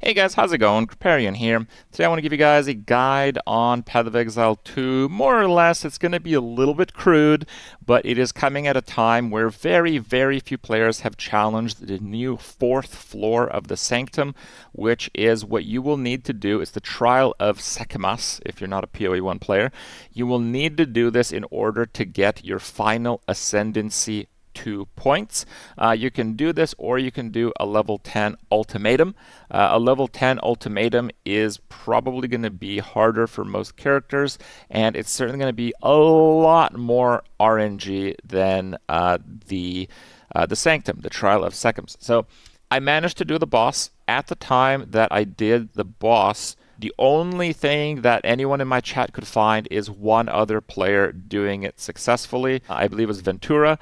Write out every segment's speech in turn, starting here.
Hey guys, how's it going? Kripparrian here. Today I want to give you guys a guide on Path of Exile 2. More or less, it's going to be a little bit crude, but it is coming at a time where very, very few players have challenged the new 4th floor of the Sanctum, which is what you will need to do. It's the Trial of Sekimas, if you're not a PoE 1 player. You will need to do this in order to get your final Ascendancy 2 points. You can do this, or you can do a level 10 ultimatum. A level 10 ultimatum is probably going to be harder for most characters, and it's certainly going to be a lot more RNG than the Sanctum, the Trial of Sekimas. So I managed to do the boss. At the time that I did the boss, the only thing that anyone in my chat could find is one other player doing it successfully. I believe it was Ventura.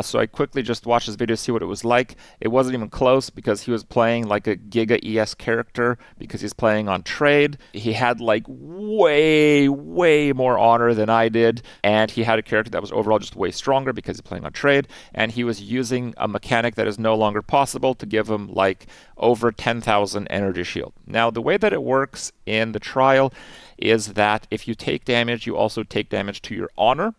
So I quickly just watched this video to see what it was like. It wasn't even close because he was playing like a Giga ES character because he's playing on trade. He had like way more honor than I did, and he had a character that was overall just way stronger because he's playing on trade, and he was using a mechanic that is no longer possible to give him like over 10,000 energy shield. Now the way that it works in the trial is that if you take damage, you also take damage to your honor.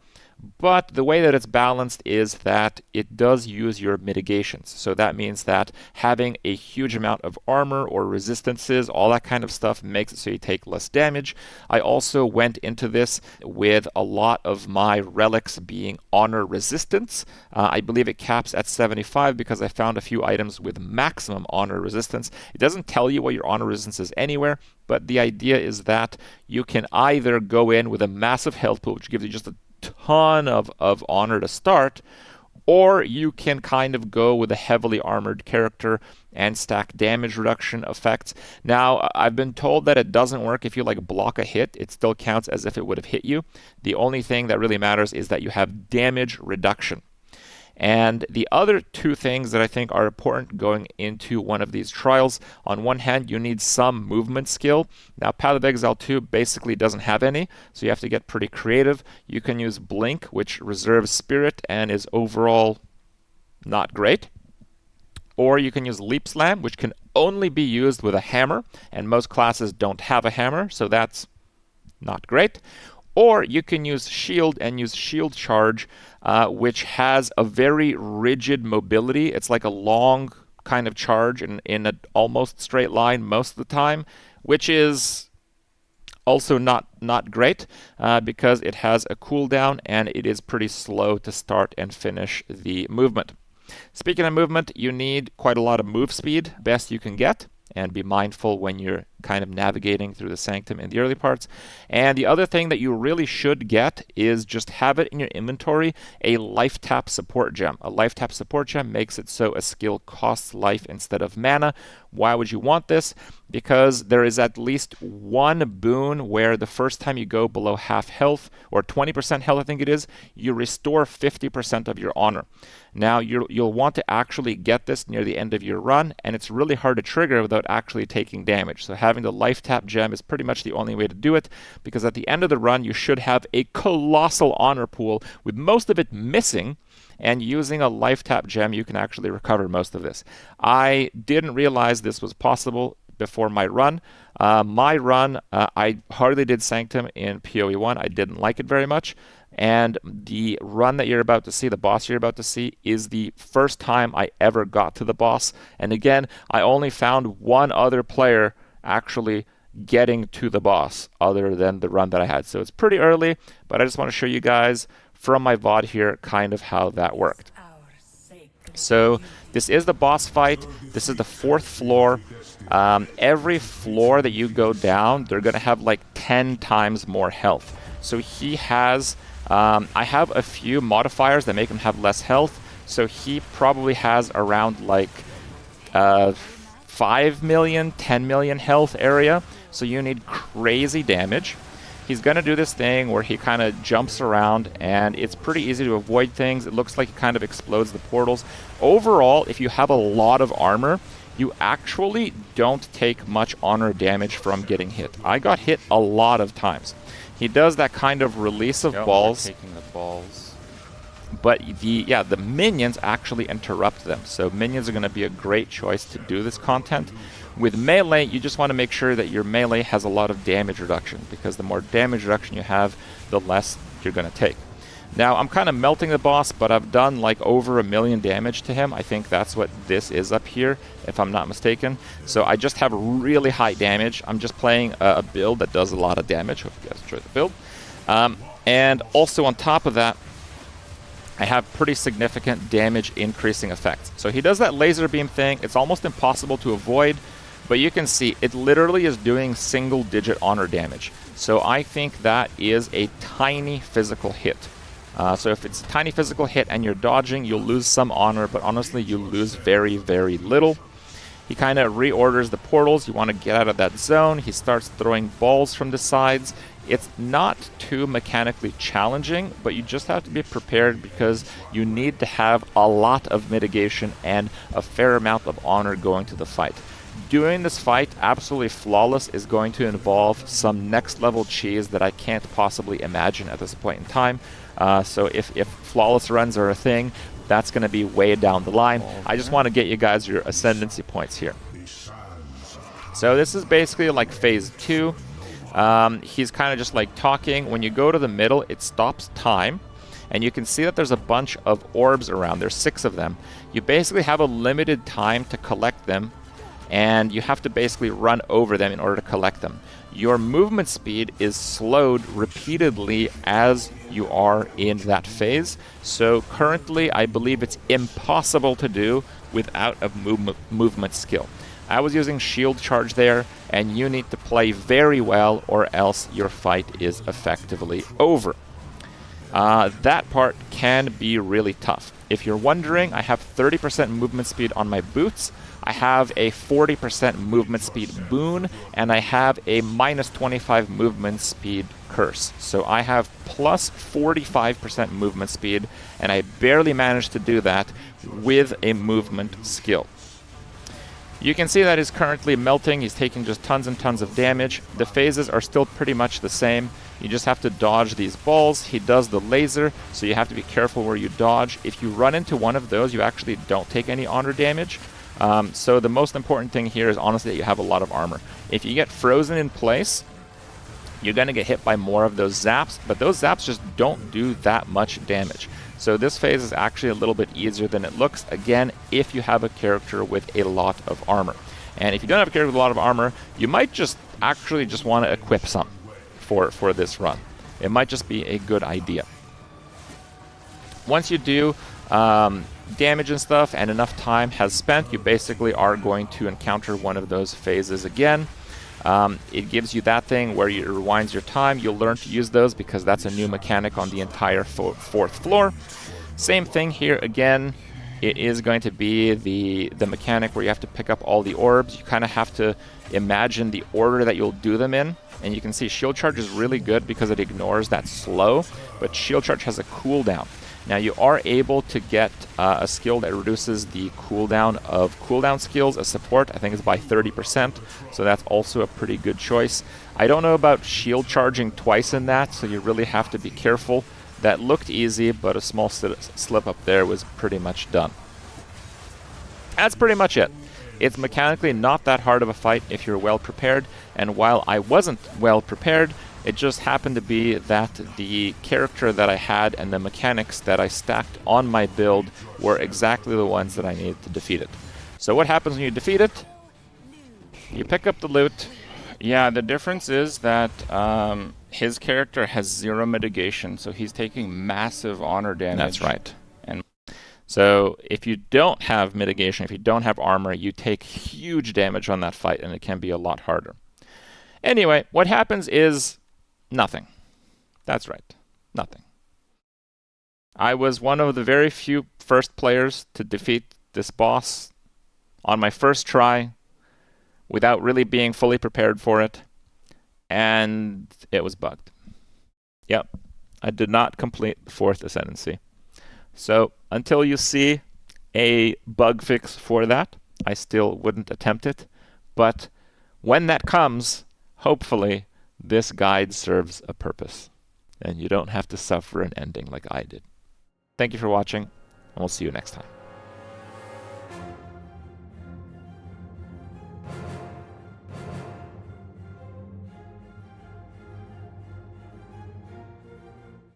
But the way that it's balanced is that it does use your mitigations. So that means that having a huge amount of armor or resistances, all that kind of stuff, makes it so you take less damage. I also went into this with a lot of my relics being honor resistance. I believe it caps at 75 because I found a few items with maximum honor resistance. It doesn't tell you what your honor resistance is anywhere, but the idea is that you can either go in with a massive health pool, which gives you just a ton of honor to start, or you can kind of go with a heavily armored character and stack damage reduction effects. Now, I've been told that it doesn't work if you like block a hit. It still counts as if it would have hit you. The only thing that really matters is that you have damage reduction. And the other two things that I think are important going into one of these trials, on one hand, you need some movement skill. Now, Path of Exile 2 basically doesn't have any, so you have to get pretty creative. You can use Blink, which reserves spirit and is overall not great. Or you can use Leap Slam, which can only be used with a hammer, and most classes don't have a hammer, so that's not great. Or you can use Shield and use Shield Charge, which has a very rigid mobility. It's like a long kind of charge in an almost straight line most of the time, which is also not great because it has a cooldown and it is pretty slow to start and finish the movement. Speaking of movement, you need quite a lot of move speed, best you can get, and be mindful when you're kind of navigating through the Sanctum in the early parts. And the other thing that you really should get is just have it in your inventory, a life tap support gem. A life tap support gem makes it so a skill costs life instead of mana. Why would you want this? Because there is at least one boon where the first time you go below half health, or 20% health I think it is, you restore 50% of your honor. Now you'll want to actually get this near the end of your run, and it's really hard to trigger without actually taking damage. So having the life tap gem is pretty much the only way to do it, because at the end of the run you should have a colossal honor pool with most of it missing, and using a life tap gem you can actually recover most of this. I didn't realize this was possible before my run. I hardly did Sanctum in PoE 1. I didn't like it very much. And the run that you're about to see, the boss you're about to see, is the first time I ever got to the boss. And again, I only found one other player actually getting to the boss other than the run that I had. So it's pretty early, but I just want to show you guys from my VOD here kind of how that worked. So this is the boss fight. This is the 4th floor. Every floor that you go down, they're going to have like 10 times more health. So he has, I have a few modifiers that make him have less health. So he probably has around like 5 million, 10 million health area. So you need crazy damage. He's going to do this thing where he kind of jumps around, and it's pretty easy to avoid things. It looks like he kind of explodes the portals. Overall, if you have a lot of armor, you actually don't take much honor damage from getting hit. I got hit a lot of times. He does that kind of release of balls. Taking the balls. But the minions actually interrupt them. So minions are going to be a great choice to do this content. With melee, you just want to make sure that your melee has a lot of damage reduction, because the more damage reduction you have, the less you're going to take. Now, I'm kind of melting the boss, but I've done like over 1 million damage to him. I think that's what this is up here, if I'm not mistaken. So I just have really high damage. I'm just playing a build that does a lot of damage. Hope you guys enjoy the build. And also on top of that, I have pretty significant damage increasing effects. So he does that laser beam thing. It's almost impossible to avoid, but you can see it literally is doing single-digit honor damage. So I think that is a tiny physical hit. So if it's a tiny physical hit and you're dodging, you'll lose some honor, but honestly, you lose very, very little. He kind of reorders the portals. You want to get out of that zone. He starts throwing balls from the sides. It's not too mechanically challenging, but you just have to be prepared because you need to have a lot of mitigation and a fair amount of honor going to the fight. Doing this fight absolutely flawless is going to involve some next level cheese that I can't possibly imagine at this point in time. So if flawless runs are a thing, that's going to be way down the line. I just want to get you guys your ascendancy points here. So this is basically like phase 2. He's kind of just like talking. When you go to the middle, it stops time. And you can see that there's a bunch of orbs around. There's 6 of them. You basically have a limited time to collect them, and you have to basically run over them in order to collect them. Your movement speed is slowed repeatedly as you are in that phase. So currently, I believe it's impossible to do without a movement skill. I was using shield charge there, and you need to play very well or else your fight is effectively over. That part can be really tough. If you're wondering, I have 30% movement speed on my boots. I have a 40% movement speed boon, and I have a minus 25 movement speed curse. So I have plus 45% movement speed, and I barely managed to do that with a movement skill. You can see that he's currently melting. He's taking just tons and tons of damage. The phases are still pretty much the same. You just have to dodge these balls. He does the laser, so you have to be careful where you dodge. If you run into one of those, you actually don't take any honor damage. So the most important thing here is honestly that you have a lot of armor. If you get frozen in place, you're going to get hit by more of those zaps, but those zaps just don't do that much damage. So this phase is actually a little bit easier than it looks, again, if you have a character with a lot of armor. And if you don't have a character with a lot of armor, you might just actually just want to equip some for this run. It might just be a good idea. Once you do damage and stuff and enough time has spent, you basically are going to encounter one of those phases again. It gives you that thing where it rewinds your time. You'll learn to use those because that's a new mechanic on the entire 4th floor. Same thing here again. It is going to be the mechanic where you have to pick up all the orbs. You kind of have to imagine the order that you'll do them in. And you can see shield charge is really good because it ignores that slow, but shield charge has a cooldown. Now you are able to get a skill that reduces the cooldown of cooldown skills as support. I think it's by 30%, so that's also a pretty good choice. I don't know about shield charging twice in that, so you really have to be careful. That looked easy, but a small slip up there was pretty much done. That's pretty much it. It's mechanically not that hard of a fight if you're well prepared, and while I wasn't well prepared, it just happened to be that the character that I had and the mechanics that I stacked on my build were exactly the ones that I needed to defeat it. So what happens when you defeat it? You pick up the loot. Yeah, the difference is that his character has 0 mitigation, so he's taking massive honor damage. That's right. And so if you don't have mitigation, if you don't have armor, you take huge damage on that fight, and it can be a lot harder. Anyway, what happens is nothing. That's right. Nothing. I was one of the very few first players to defeat this boss on my first try without really being fully prepared for it, and it was bugged. Yep. I did not complete the 4th Ascendancy. So until you see a bug fix for that, I still wouldn't attempt it. But when that comes, hopefully, this guide serves a purpose, and you don't have to suffer an ending like I did. Thank you for watching, and we'll see you next time.